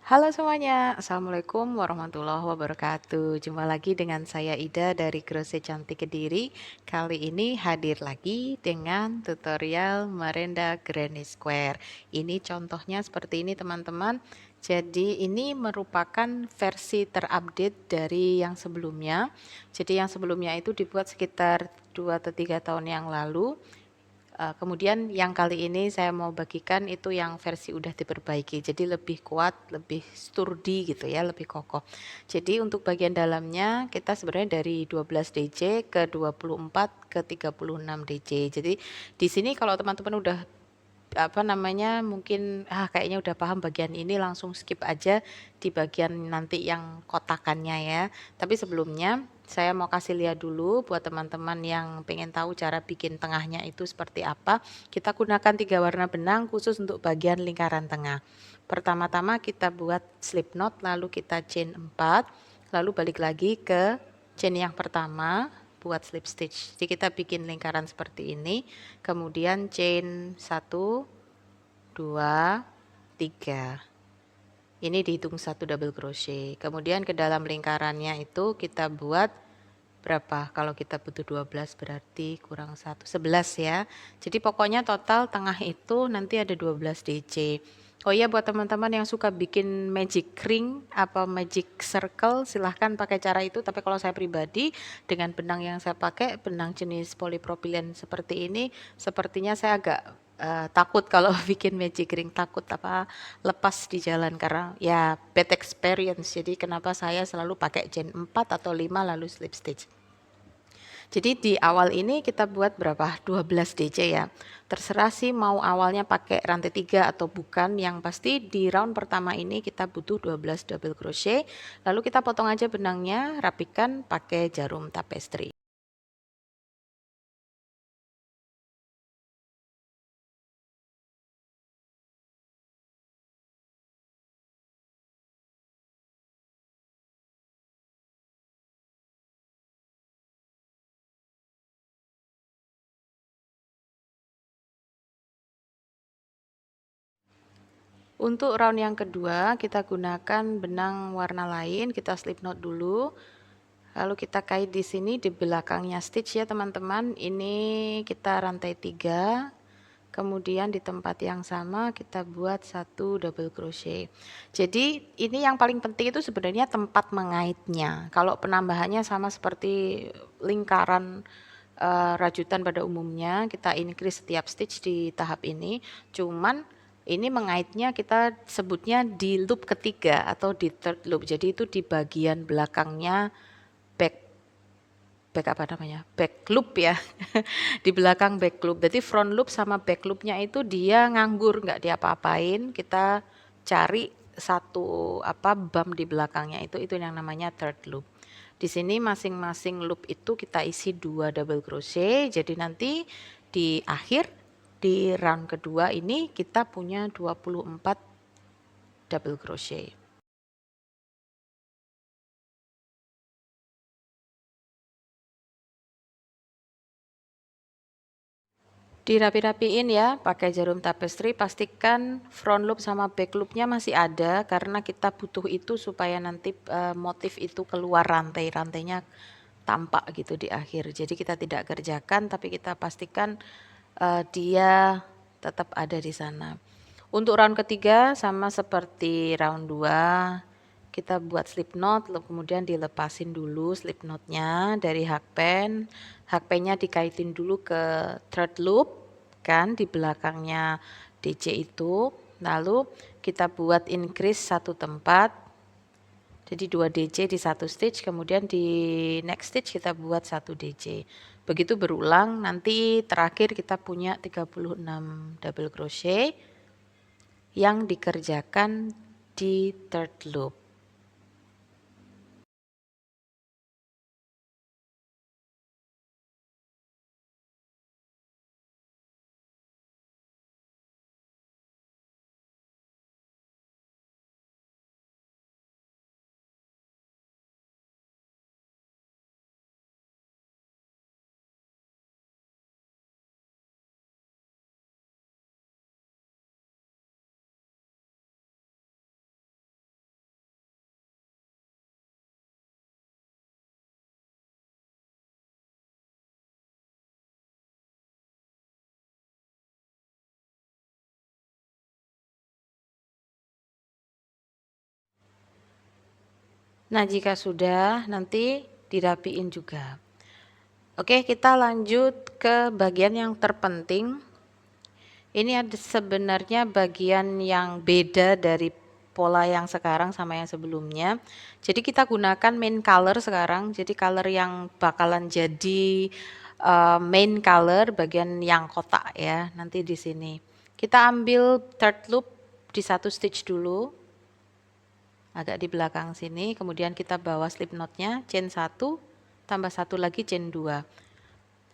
Halo semuanya, Assalamualaikum warahmatullahi wabarakatuh. Jumpa lagi dengan saya Ida dari Grose Cantik Kediri. Kali ini hadir lagi dengan tutorial merenda Granny Square. Ini contohnya seperti ini teman-teman. Jadi ini merupakan versi terupdate dari yang sebelumnya. Jadi yang sebelumnya itu dibuat sekitar 2 atau 3 tahun yang lalu. Kemudian yang kali ini saya mau bagikan itu yang versi udah diperbaiki, jadi lebih kuat, lebih sturdy gitu ya, lebih kokoh. Jadi untuk bagian dalamnya kita sebenarnya dari 12 dc ke 24 ke 36 dc. Jadi di sini kalau teman-teman udah apa namanya mungkin kayaknya udah paham bagian ini, langsung skip aja di bagian nanti yang kotakannya ya. Tapi sebelumnya saya mau kasih lihat dulu buat teman-teman yang pengen tahu cara bikin tengahnya itu seperti apa. Kita gunakan 3 warna benang khusus untuk bagian lingkaran tengah. Pertama-tama kita buat slip knot, lalu kita chain 4, lalu balik lagi ke chain yang pertama buat slip stitch. Jadi kita bikin lingkaran seperti ini, kemudian chain 1, 2, 3. Ini dihitung 1 double crochet. Kemudian ke dalam lingkarannya itu kita buat berapa? Kalau kita butuh 12 berarti kurang 1, 11 ya. Jadi pokoknya total tengah itu nanti ada 12 dc. Oh iya, buat teman-teman yang suka bikin magic ring apa magic circle silahkan pakai cara itu, tapi kalau saya pribadi dengan benang yang saya pakai, benang jenis polipropilen seperti ini, sepertinya saya agak takut kalau bikin magic ring, takut apa lepas di jalan karena ya bad experience. Jadi kenapa saya selalu pakai chain 4 atau 5 lalu slip stitch. Jadi di awal ini kita buat berapa? 12 dc ya. Terserah sih mau awalnya pakai rantai 3 atau bukan, yang pasti di round pertama ini kita butuh 12 double crochet. Lalu kita potong aja benangnya, rapikan pakai jarum tapestry. Untuk round yang kedua kita gunakan benang warna lain, kita slip knot dulu. Lalu kita kait di sini di belakangnya stitch ya teman-teman. Ini kita rantai 3. Kemudian di tempat yang sama kita buat 1 double crochet. Jadi ini yang paling penting itu sebenarnya tempat mengaitnya. Kalau penambahannya sama seperti lingkaran rajutan pada umumnya, kita increase setiap stitch di tahap ini. Cuman ini mengaitnya kita sebutnya di loop ketiga atau di third loop. Jadi itu di bagian belakangnya back back apa namanya? Back loop ya. Di belakang back loop. Jadi front loop sama back loopnya itu dia nganggur, nggak diapa-apain. Kita cari satu apa bump di belakangnya itu yang namanya third loop. Di sini masing-masing loop itu kita isi 2 double crochet. Jadi nanti di akhir di round kedua ini kita punya 24 double crochet. Dirapi-rapiin ya pakai jarum tapestry, pastikan front loop sama back loopnya masih ada karena kita butuh itu supaya nanti motif itu keluar, rantai-rantainya tampak gitu di akhir. Jadi kita tidak kerjakan tapi kita pastikan dia tetap ada di sana. Untuk round ketiga sama seperti round 2, kita buat slip knot, lalu kemudian dilepasin dulu slip knotnya dari hakpen. Hakpennya dikaitin dulu ke thread loop kan di belakangnya DC itu. Lalu kita buat increase satu tempat. Jadi 2 DC di satu stitch, kemudian di next stitch kita buat 1 DC. Begitu berulang, nanti terakhir kita punya 36 double crochet yang dikerjakan di third loop. Nah, jika sudah, nanti dirapiin juga. Oke, kita lanjut ke bagian yang terpenting. Ini ada sebenarnya bagian yang beda dari pola yang sekarang sama yang sebelumnya. Jadi kita gunakan main color sekarang. Jadi color yang bakalan jadi main color bagian yang kotak ya, nanti di sini. Kita ambil third loop di satu stitch dulu, agak di belakang sini, kemudian kita bawa slip knotnya, chain 1, tambah satu lagi chain 2.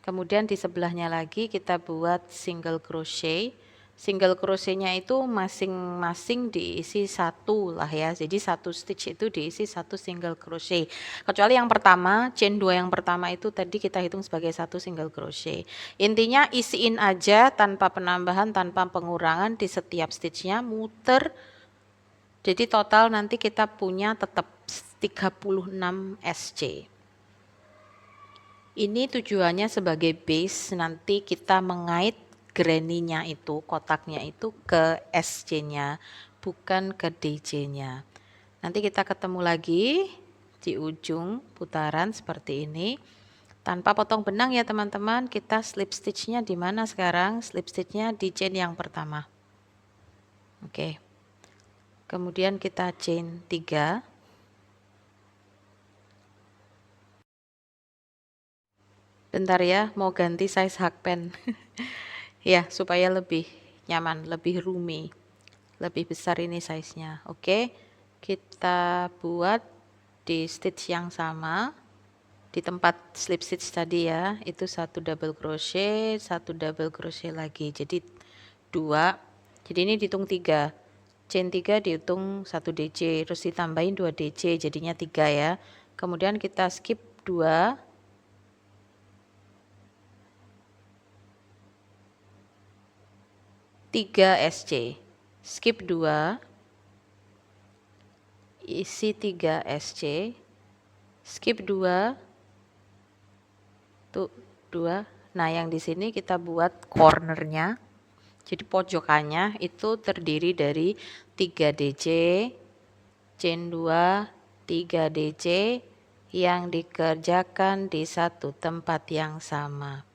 Kemudian di sebelahnya lagi kita buat single crochet. Single crochetnya itu masing-masing diisi satu lah ya. Jadi satu stitch itu diisi satu single crochet. Kecuali yang pertama, chain 2 yang pertama itu tadi kita hitung sebagai satu single crochet. Intinya isiin aja tanpa penambahan, tanpa pengurangan di setiap stitchnya, muter. Jadi total nanti kita punya tetap 36 SC. Ini tujuannya sebagai base, nanti kita mengait granny-nya itu, kotaknya itu ke SC-nya, bukan ke DJ-nya. Nanti kita ketemu lagi di ujung putaran seperti ini. Tanpa potong benang ya teman-teman, kita slip stitch-nya di mana sekarang? Slip stitch-nya di chain yang pertama. Oke. Kemudian kita chain 3. Bentar ya, mau ganti size hakpen. Ya, supaya lebih nyaman, lebih roomy. Lebih besar ini size-nya. Oke. Kita buat di stitch yang sama. Di tempat slip stitch tadi ya, itu satu double crochet, satu double crochet lagi. Jadi 2. Jadi ini dihitung 3. Chain 3 dihitung 1 DC, terus ditambahin 2 DC, jadinya 3 ya. Kemudian kita skip 2. 3 SC, skip 2, isi 3 SC, skip 2, tuh 2. Nah yang di sini kita buat cornernya, jadi pojokannya itu terdiri dari 3 DC, chain 2, 3 DC yang dikerjakan di satu tempat yang sama.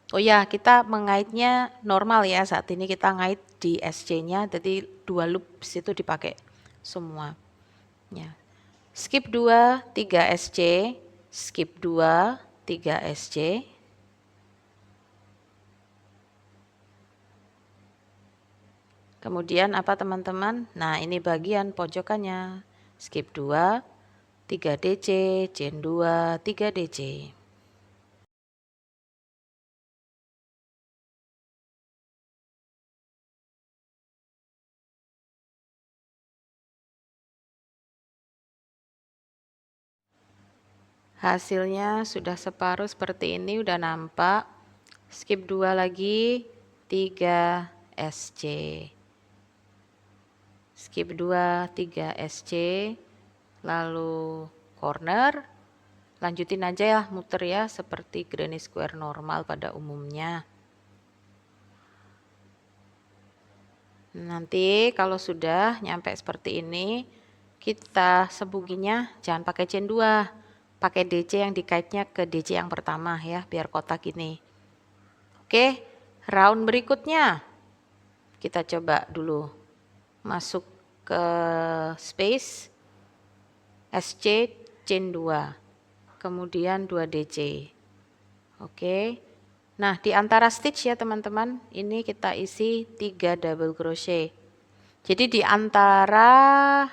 Oh ya, kita mengaitnya normal ya, saat ini kita ngait di SC-nya, jadi 2 loop itu dipakai semua. Ya. Skip 2, 3 SC, skip 2, 3 SC. Kemudian apa teman-teman? Nah, ini bagian pojokannya. Skip 2, 3 DC, chain 2, 3 DC. Hasilnya sudah separuh seperti ini, udah nampak. Skip 2 lagi, 3 SC. Skip 2, 3 SC. Lalu corner. Lanjutin aja ya, muter ya, seperti granny square normal pada umumnya. Nanti kalau sudah nyampe seperti ini, kita sembunyinya jangan pakai chain 2. Pakai DC yang dikaitnya ke DC yang pertama ya, biar kotak ini. Oke, round berikutnya kita coba dulu masuk ke space SC chain 2, kemudian 2 DC. Oke, nah di antara stitch ya teman-teman, ini kita isi 3 double crochet. Jadi di antara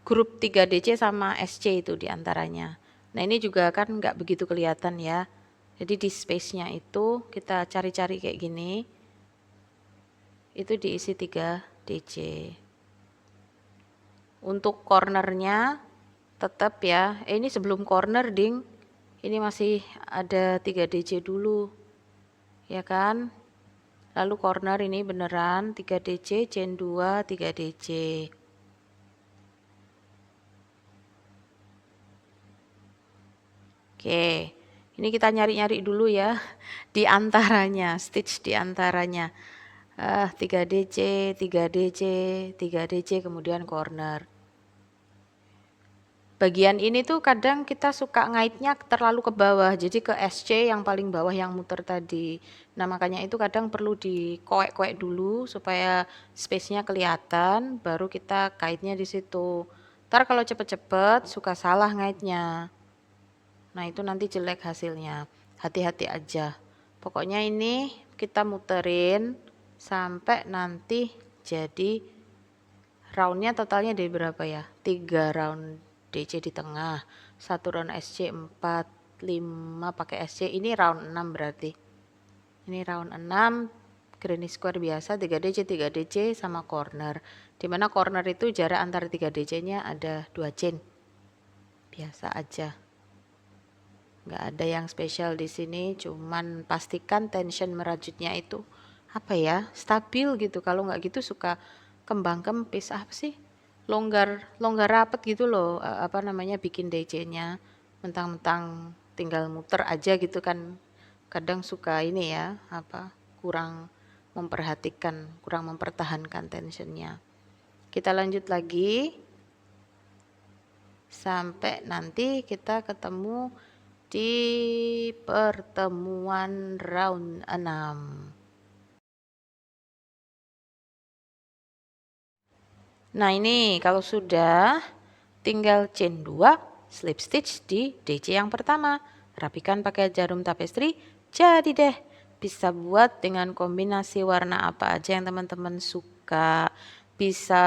grup 3 DC sama SC itu di antaranya. Nah ini juga kan nggak begitu kelihatan ya. Jadi di space-nya itu kita cari-cari kayak gini. Itu diisi 3 DC. Untuk cornernya tetap ya. Ini sebelum corner ding. Ini masih ada 3 DC dulu. Ya kan? Lalu corner ini beneran 3 DC, chain 2, 3 DC. Oke, ini kita nyari-nyari dulu ya di antaranya, stitch di antaranya. 3 DC, 3 DC, 3 DC, kemudian corner. Bagian ini tuh kadang kita suka ngaitnya terlalu ke bawah, jadi ke SC yang paling bawah yang muter tadi. Nah, makanya itu kadang perlu dikoek-koek dulu supaya space-nya kelihatan, baru kita kaitnya di situ. Ntar kalau cepet-cepet suka salah ngaitnya. Nah, itu nanti jelek hasilnya. Hati-hati aja. Pokoknya ini kita muterin sampai nanti jadi roundnya totalnya dari berapa ya? 3 round DC di tengah, 1 round SC 4, 5 pakai SC. Ini round 6 berarti. Ini round 6 granny square biasa 3 DC 3 DC sama corner. Dimana corner itu jarak antara 3 DC-nya ada 2 chain. Biasa aja. Nggak ada yang spesial di sini, cuman pastikan tension merajutnya itu apa ya, stabil gitu. Kalau nggak gitu suka kembang kempis, apa sih, longgar longgar rapet gitu loh, apa namanya, bikin DC-nya mentang-mentang tinggal muter aja gitu kan, kadang suka ini ya, apa, kurang memperhatikan, kurang mempertahankan tensionnya. Kita lanjut lagi sampai nanti kita ketemu di pertemuan round 6. Nah, ini kalau sudah tinggal chain 2 slip stitch di DC yang pertama. Rapikan pakai jarum tapestry, jadi deh. Bisa buat dengan kombinasi warna apa aja yang teman-teman suka. Bisa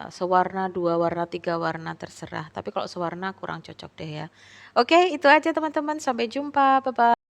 sewarna, 2 warna, 3 warna, terserah. Tapi kalau sewarna kurang cocok deh ya. Oke, itu aja teman-teman. Sampai jumpa. Bye-bye.